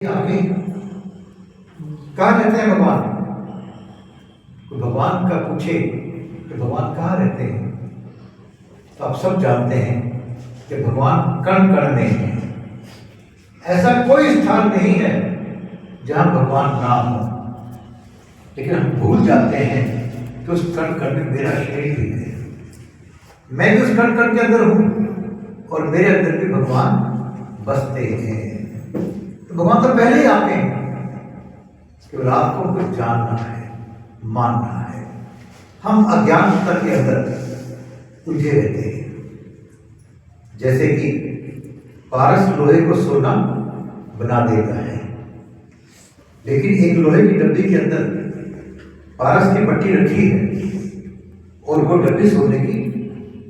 आगे कहाँ रहते हैं भगवान? कोई भगवान का पूछे कि भगवान कहाँ रहते हैं, तो आप सब जानते हैं कि भगवान कण कण में हैं। ऐसा कोई स्थान नहीं है जहाँ भगवान ना हो। लेकिन हम भूल जाते हैं कि उस कण कण में मेरा शरीर भी है, मैं भी उस कण कण के अंदर हूँ और मेरे अंदर भी भगवान बसते हैं। तो भगवान तो पहले ही आते हैं, केवल आपको कुछ जानना है, मानना है। हम अज्ञानता के अंदर उलझे रहते हैं। जैसे कि पारस लोहे को सोना बना देता है, लेकिन एक लोहे की डब्बी के अंदर पारस की पट्टी रखी है और वो डब्बी सोने की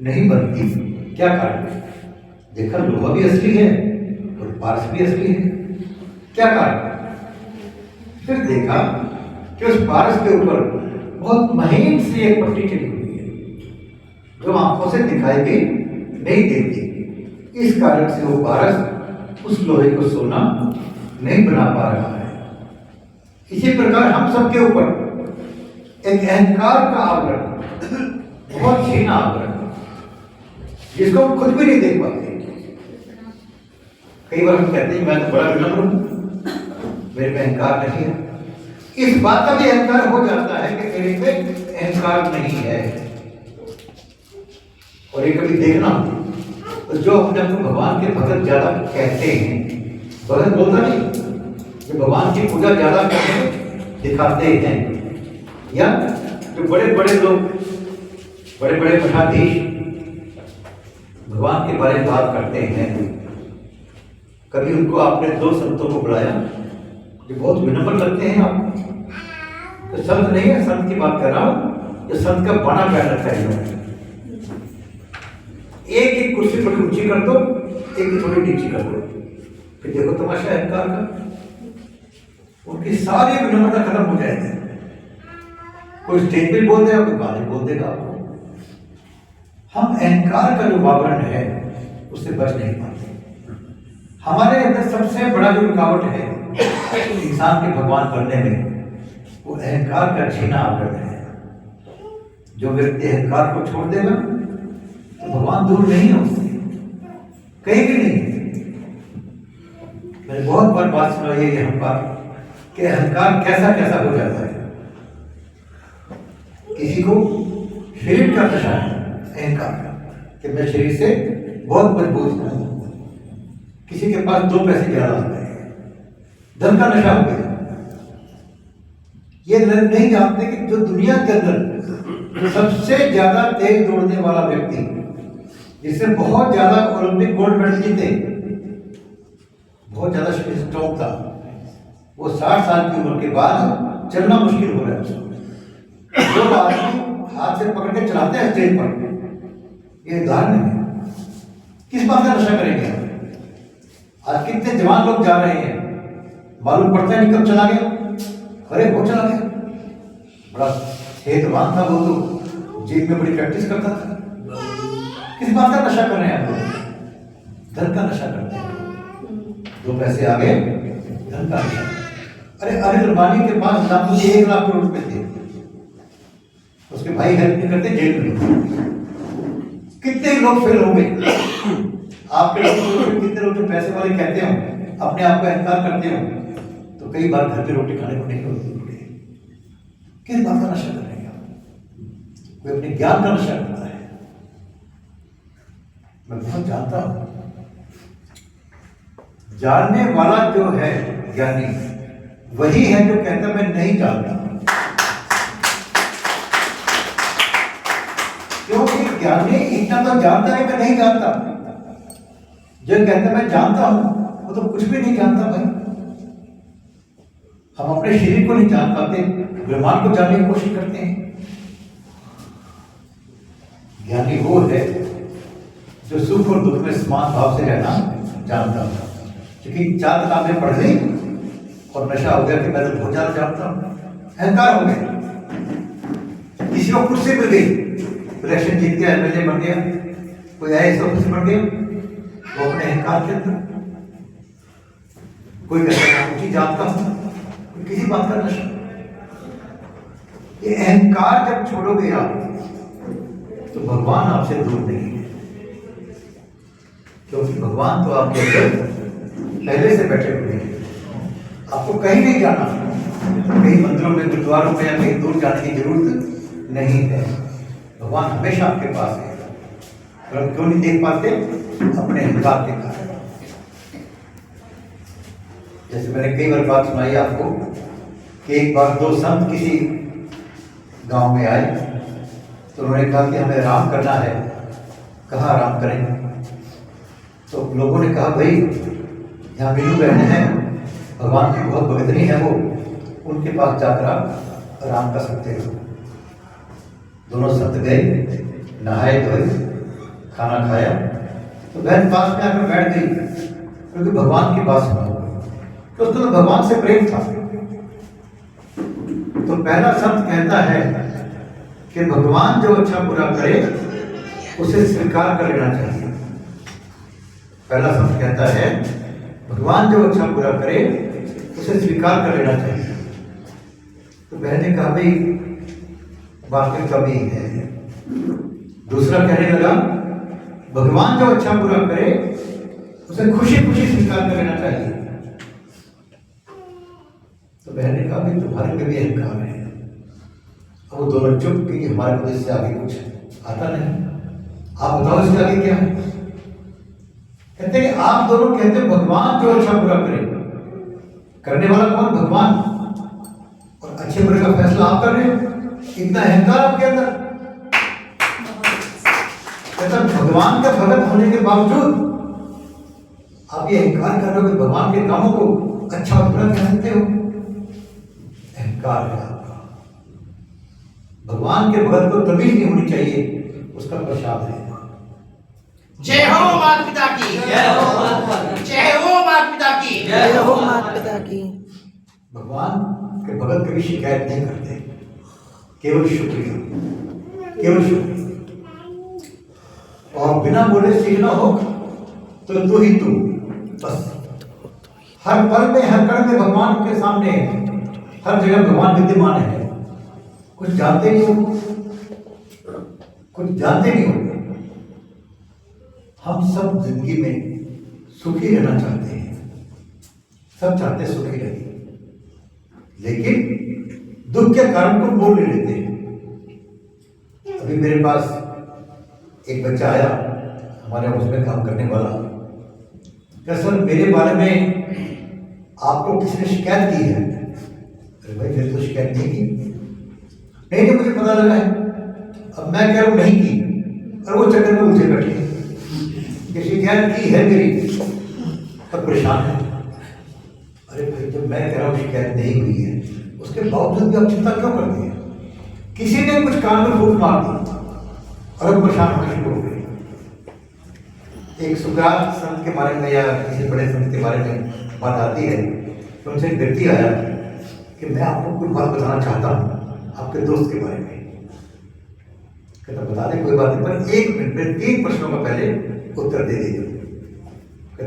नहीं बनती। क्या कारण? देखा, लोहा भी असली है और पारस भी असली है। क्या कारण? फिर देखा कि उस पारस के ऊपर बहुत महीन सी एक पट्टी चली हुई है जो आंखों से दिखाई भी नहीं देती। इस कारण से वो पारस उस लोहे को सोना नहीं बना पा रहा है। इसी प्रकार हम सबके ऊपर एक अहंकार का आवरण, बहुत छीना आवरण, जिसको हम खुद भी नहीं देख पाते। कई बार हम कहते हैं मैं तो बड़ा विनम्र हूं, मेरे में अहंकार नहीं है। इस बात का भी अहंकार हो जाता है कि मेरे में अहंकार नहीं है। और ये कभी देखना, तो जो अपने आप को भगवान के भगत ज्यादा कहते हैं, भगत बोलता नहीं, जो भगवान की पूजा ज्यादा करके दिखाते हैं, या जो बड़े बड़े लोग, बड़े बड़े मठाधीश भगवान के बारे में बात करते हैं, कभी उनको आपने दो संतों को बुलाया जो बहुत विनम्र लगते हैं आपको? तो संत नहीं है, संत की बात कर रहा हूं, जो संत का बाना पहन रखा है। एक एक कुर्सी थोड़ी ऊंची कर दो, एक ही थोड़ी नीची कर दो, फिर देखो तमाशा अहंकार का। उनकी सारी विनम्रता खत्म हो जाएगी। कोई स्टेज पे बोल देगा, कोई गाने बोल देगा आपको। हम अहंकार का जो आवरण है उससे बच नहीं पाते। हमारे अंदर सबसे बड़ा जो रुकावट है इंसान के भगवान बनने में, वो अहंकार का छीना आवरण है। जो व्यक्ति अहंकार को छोड़ देगा तो भगवान दूर नहीं है उससे, कहीं भी नहीं। मैंने बहुत बार बात सुनाई है हम बात कि अहंकार कैसा कैसा हो जाता है। किसी को शरीर का नशा है, अहंकार का, कि मैं शरीर से बहुत मजबूत हूं। किसी के पास दो पैसे ज्यादा आ गए, धन का नशा हो गया। ये नहीं जानते कि जो दुनिया के अंदर सबसे ज्यादा तेज दौड़ने वाला व्यक्ति, जिससे बहुत ज्यादा ओलंपिक गोल्ड मेडल जीते, बहुत ज्यादा स्ट्रॉन्ग था, वो 60 साल की उम्र के बाद चलना मुश्किल हो रहा है उसको। जो आदमी हाथ से पकड़ के चलाते हैं स्टेज पर, ये उदाहरण है। किस बात का नशा करेंगे? आज कितने जवान लोग जा रहे हैं, मालूम पड़ता है नहीं कब चला गया, अरे वो चला गया। बड़ा सेहतवान था वो, तो जिम में बड़ी प्रैक्टिस करता था। किस बात का नशा कर रहे हैं आप लोग? धन का नशा करते हैं। दो पैसे आ गए, धन का नशा। अरे अनिल अंबानी के पास ना मुझे 1 लाख करोड़ रुपए थे, उसके भाई हेल्प नहीं करते, जेल में। कितने लोग फेल हो गए आपके लोग? कितने लोग जो पैसे वाले कहते हो, अपने आप को अहंकार करते हो, तो कई बार घर पे रोटी खाने को नहीं होती। किस बात का नशा कर रहे हैं आप? कोई अपने ज्ञान का नशा करता है। मैं बहुत जानता हूं, जानने वाला जो है ज्ञानी, वही है जो कहता मैं नहीं जानता। क्योंकि ज्ञानी इतना तो जानता है मैं नहीं जानता। जो कहता मैं जानता हूं, वो तो कुछ भी नहीं जानता भाई। हम अपने शरीर को नहीं जान पाते, ब्रह्मांड को जानने की कोशिश करते हैं। ज्ञानी वो है जो सुख और दुख में समान भाव से रहना जानता था। क्योंकि 4 किताबें पढ़ ली और नशा हो गया कि मैं तो बहुत ज्यादा जानता हूं, अहंकार हो गया। किसी को कुर्सी मिल गई, इलेक्शन जीत गया, एमएलए बन गया, कोई आईएएस ऑफिसर बन गया, वो अपने अहंकार के अंदर। कोई कहता है मैं ऊंची जात का हूं, कोई किसी बात का नशा। ये अहंकार जब छोड़ोगे आप तो भगवान आपसे दूर नहीं है, क्योंकि भगवान तो आपके अंदर पहले से बैठे हुए हैं। आपको कहीं नहीं जाना, कहीं मंदिरों में, गुरुद्वारों में या कहीं दूर जाने की जरूरत नहीं है। भगवान हमेशा आपके पास है, पर हम क्यों नहीं देख पाते? अपने अहंकार के कारण। जैसे मैंने कई बार बात सुनाई आपको कि एक बार दो संत किसी गांव में आए तो उन्होंने कहा कि हमें आराम करना है। कहाँ आराम करें? तो लोगों ने कहा भाई यहाँ मीनू बहन है, भगवान की बहुत भगतनी है, वो उनके पास जाकर आप आराम कर सकते हो। दोनों संत गए, नहाए धोए, खाना खाया, तो बहन पास में आकर बैठ गई, क्योंकि भगवान की बात सुना तो उसको तो भगवान से प्रेम था। तो पहला संत कहता है कि भगवान जो अच्छा बुरा करे उसे स्वीकार कर लेना चाहिए। पहला संत कहता है भगवान जो अच्छा बुरा करे उसे स्वीकार कर लेना चाहिए। तो बहन ने कहा भाई बात में कमी है। दूसरा कहने लगा भगवान जो अच्छा बुरा करे उसे खुशी खुशी स्वीकार कर लेना चाहिए। तो बहन ने कहा भाई तुम्हारे में भी अहंकार है। अब वो दोनों चुप कि हमारे को इससे आगे कुछ आता नहीं, आप बताओ इससे आगे क्या है? कहते कि आप दोनों कहते भगवान जो अच्छा बुरा करे, करने वाला कौन? भगवान, और अच्छे बुरे का फैसला आप कर रहे हो। इतना अहंकार आपके अंदर। कहता भगवान का भगत होने के बावजूद आप ये अहंकार कर रहे हो कि भगवान के कामों को अच्छा और बुरा कह सकते हो। अहंकार है आपका। भगवान के भगत को तमीज नहीं होनी चाहिए, उसका प्रसाद है। जय हो माता पिता की, जय हो माता पिता की, जय हो माता पिता की। भगवान के भगत कभी शिकायत नहीं करते, केवल शुक्रिया, केवल शुक्रिया। और बिना बोले सीखना हो तो तू ही तू, बस। हर पल में, हर कण में भगवान के सामने, हर जगह भगवान विद्यमान है। कुछ जानते नहीं हो, कुछ जानते नहीं हो। हम सब जिंदगी में सुखी रहना चाहते हैं, सब चाहते सुखी रहे, लेकिन दुख के कारण को बोल नहीं लेते। अभी मेरे पास एक बच्चा आया, हमारे ऑफिस में काम करने वाला, क्या सर मेरे बारे में आपको किसी ने शिकायत की है? अरे भाई मैंने तो शिकायत नहीं की। नहीं मुझे पता लगा है। अब मैं कह रहा हूँ नहीं की, और वो चक्कर में मुझे बैठे कि शिकायत की है मेरी, तब परेशान है। अरे भाई जब मैं कह रहा हूँ शिकायत नहीं हुई है, उसके बावजूद भी आप चिंता क्यों करते हैं? किसी ने कुछ कान में फूंक मार दी और अब परेशान होना शुरू हो गए। एक सुकरात संत के बारे में या किसी बड़े संत के बारे में बात आती है तो उनसे एक व्यक्ति आया कि मैं आपको कुछ बात बताना चाहता हूँ आपके दोस्त के बारे में। कहता बता दे, कोई बात नहीं, पर 1 मिनट में 3 प्रश्नों का पहले उत्तर दे दीजिए।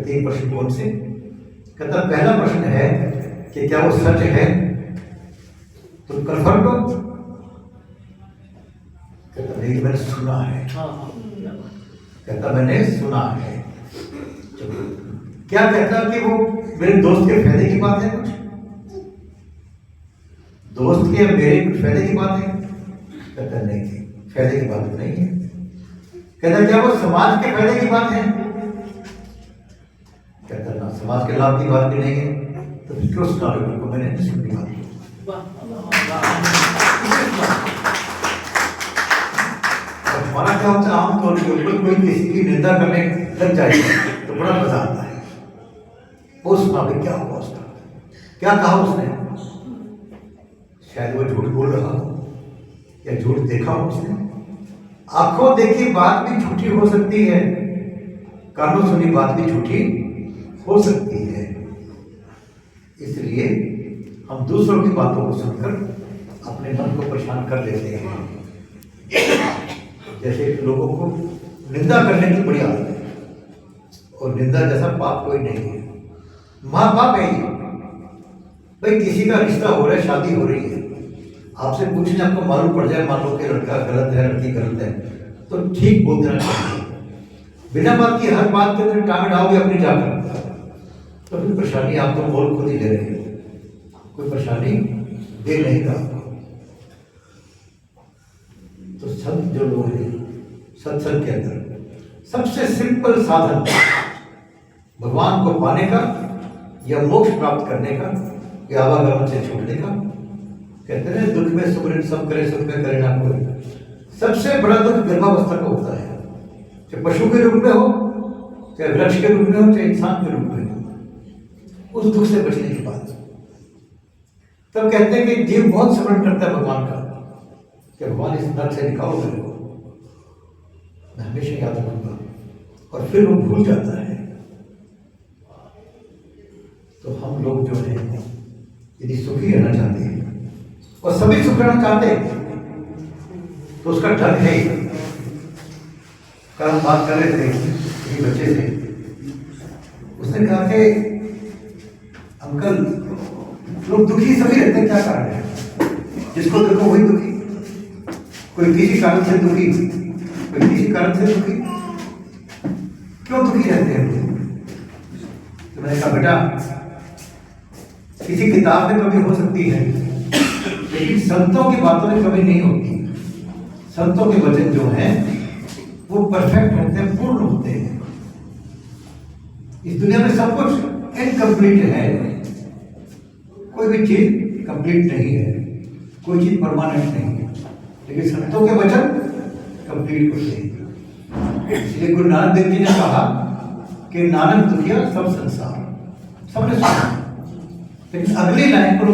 3 प्रश्न कौन से? कहता पहला प्रश्न है कि क्या वो सच है, तुम कन्फर्म हो? कहता नहीं मैंने सुना है। कहता मैंने सुना है। क्या कहता कि वो मेरे दोस्त के फायदे की बात है? कुछ दोस्त के मेरे कुछ फायदे की बात है? कहता नहीं थी, फायदे की बात नहीं है। कहता क्या वो समाज के फायदे की बात है? कहता ना, समाज के लाभ की बात भी नहीं है। तो फिर क्यों सुना रहे हो? मैंने नहीं सुनी बात। हमारा क्या होता है, आमतौर के ऊपर कोई किसी की निंदा करने लग जाए तो बड़ा मजा आता है। वो सुना भाई क्या हुआ उसका, क्या कहा उसने? शायद वो झूठ बोल रहा हो या झूठ देखा हो उसने। आंखों देखी बात भी झूठी हो सकती है, कानों सुनी बात भी झूठी हो सकती है। इसलिए हम दूसरों की बातों को सुनकर अपने मन को परेशान कर लेते हैं। जैसे लोगों को निंदा करने की बड़ी आदत है, और निंदा जैसा पाप कोई नहीं है। महापाप है ये। भाई किसी का रिश्ता हो रहा है, शादी हो रही है, आपसे पूछने आपको मालूम पड़ जाए, मान लो कि लड़का गलत है, लड़की गलत है, तो ठीक बोल देना चाहिए। बिना बात की हर बात के अंदर टांग डालोगे अपनी जाकर, तो फिर परेशानी आप तो बोल खुद ही ले रहे हो, कोई परेशानी दे नहीं का। तो संत जो लोग हैं, सत्संग के अंदर सबसे सिंपल साधन भगवान को पाने का या मोक्ष प्राप्त करने का या आवागमन से छूटने का, कहते हैं दुख में सुमरन सब करे, सुख में करे ना कोई। सबसे बड़ा दुख गर्भावस्था का होता है, चाहे पशु के रूप में हो, चाहे वृक्ष के रूप में हो, चाहे इंसान के रूप में हो। उस दुख से बचने के बाद तब कहते हैं कि जीव बहुत स्मरण करता है भगवान का, कि भगवान इस नरक से निकालो मेरे को, मैं हमेशा याद रखूंगा, और फिर वो भूल जाता है। तो हम लोग जो है यदि सुखी रहना चाहते हैं, और सभी सुख रहना चाहते हैं, तो उसका ढंग है। कल हम बात कर रहे थे किसी बच्चे से, उसने कहा कि अंकल लोग दुखी सभी रहते हैं, क्या कारण है? जिसको देखो वही दुखी, कोई किसी कारण से दुखी, कोई किसी कारण से दुखी, क्यों दुखी रहते हैं? तो मैंने कहा बेटा, किसी किताब में कमी हो सकती है, लेकिन संतों की बातों में कमी नहीं होती। संतों के वचन जो हैं वो परफेक्ट होते हैं, पूर्ण होते हैं। इस दुनिया में सब कुछ इनकम्प्लीट है, कोई भी चीज कंप्लीट नहीं है, कोई चीज परमानेंट नहीं है, लेकिन संतों के वचन कंप्लीट होते हैं। इसलिए गुरु नानक देव जी ने कहा कि नानक दुखिया सब संसार, सबने सुना, लेकिन अगली लाइन को